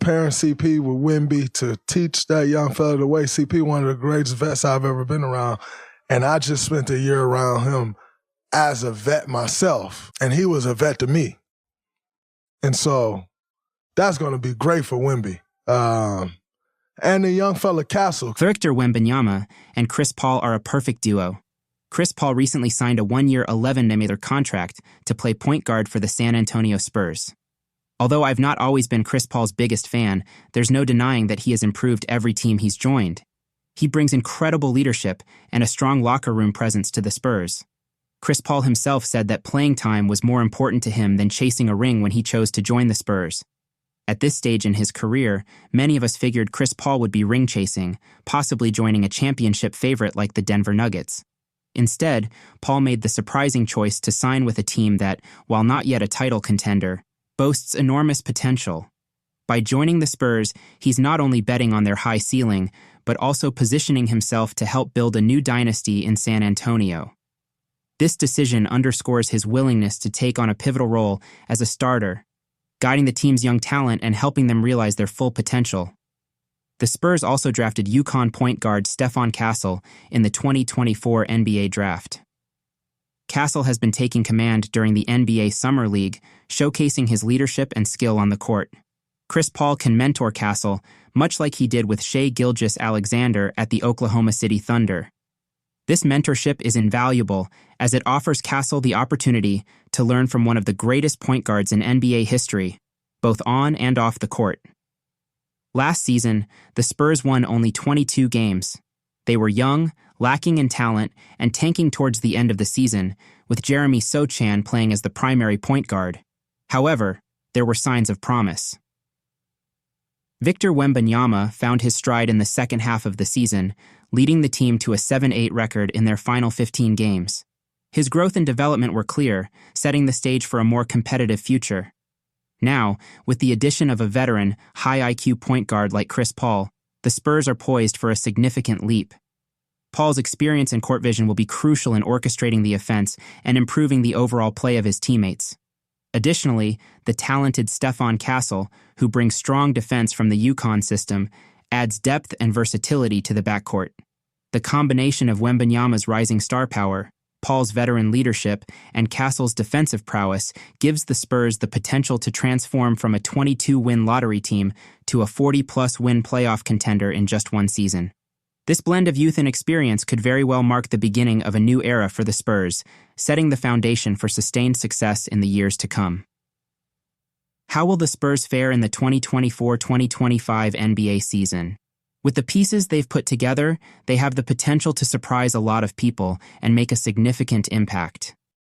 pairing CP with Wemby to teach that young fella the way. CP, one of the greatest vets I've ever been around. And I just spent a year around him as a vet myself. And he was a vet to me. And so that's going to be great for Wemby. And the young fella Castle. Victor Wembanyama and Chris Paul are a perfect duo. Chris Paul recently signed a 1-year, $11 million contract to play point guard for the San Antonio Spurs. Although I've not always been Chris Paul's biggest fan, there's no denying that he has improved every team he's joined. He brings incredible leadership and a strong locker room presence to the Spurs. Chris Paul himself said that playing time was more important to him than chasing a ring when he chose to join the Spurs. At this stage in his career, many of us figured Chris Paul would be ring chasing, possibly joining a championship favorite like the Denver Nuggets. Instead, Paul made the surprising choice to sign with a team that, while not yet a title contender, boasts enormous potential. By joining the Spurs, he's not only betting on their high ceiling, but also positioning himself to help build a new dynasty in San Antonio. This decision underscores his willingness to take on a pivotal role as a starter, guiding the team's young talent and helping them realize their full potential. The Spurs also drafted UConn point guard Stephon Castle in the 2024 NBA draft. Castle has been taking command during the NBA Summer League, showcasing his leadership and skill on the court. Chris Paul can mentor Castle, much like he did with Shai Gilgeous-Alexander at the Oklahoma City Thunder. This mentorship is invaluable as it offers Castle the opportunity to learn from one of the greatest point guards in NBA history, both on and off the court. Last season, the Spurs won only 22 games. They were young, lacking in talent, and tanking towards the end of the season, with Jeremy Sochan playing as the primary point guard. However, there were signs of promise. Victor Wembanyama found his stride in the second half of the season, leading the team to a 7-8 record in their final 15 games. His growth and development were clear, setting the stage for a more competitive future. Now, with the addition of a veteran, high IQ point guard like Chris Paul, the Spurs are poised for a significant leap. Paul's experience and court vision will be crucial in orchestrating the offense and improving the overall play of his teammates. Additionally, the talented Stephon Castle, who brings strong defense from the UConn system, adds depth and versatility to the backcourt. The combination of Wembanyama's rising star power, Paul's veteran leadership, and Castle's defensive prowess gives the Spurs the potential to transform from a 22-win lottery team to a 40-plus win playoff contender in just one season. This blend of youth and experience could very well mark the beginning of a new era for the Spurs, setting the foundation for sustained success in the years to come. How will the Spurs fare in the 2024-2025 NBA season? With the pieces they've put together, they have the potential to surprise a lot of people and make a significant impact.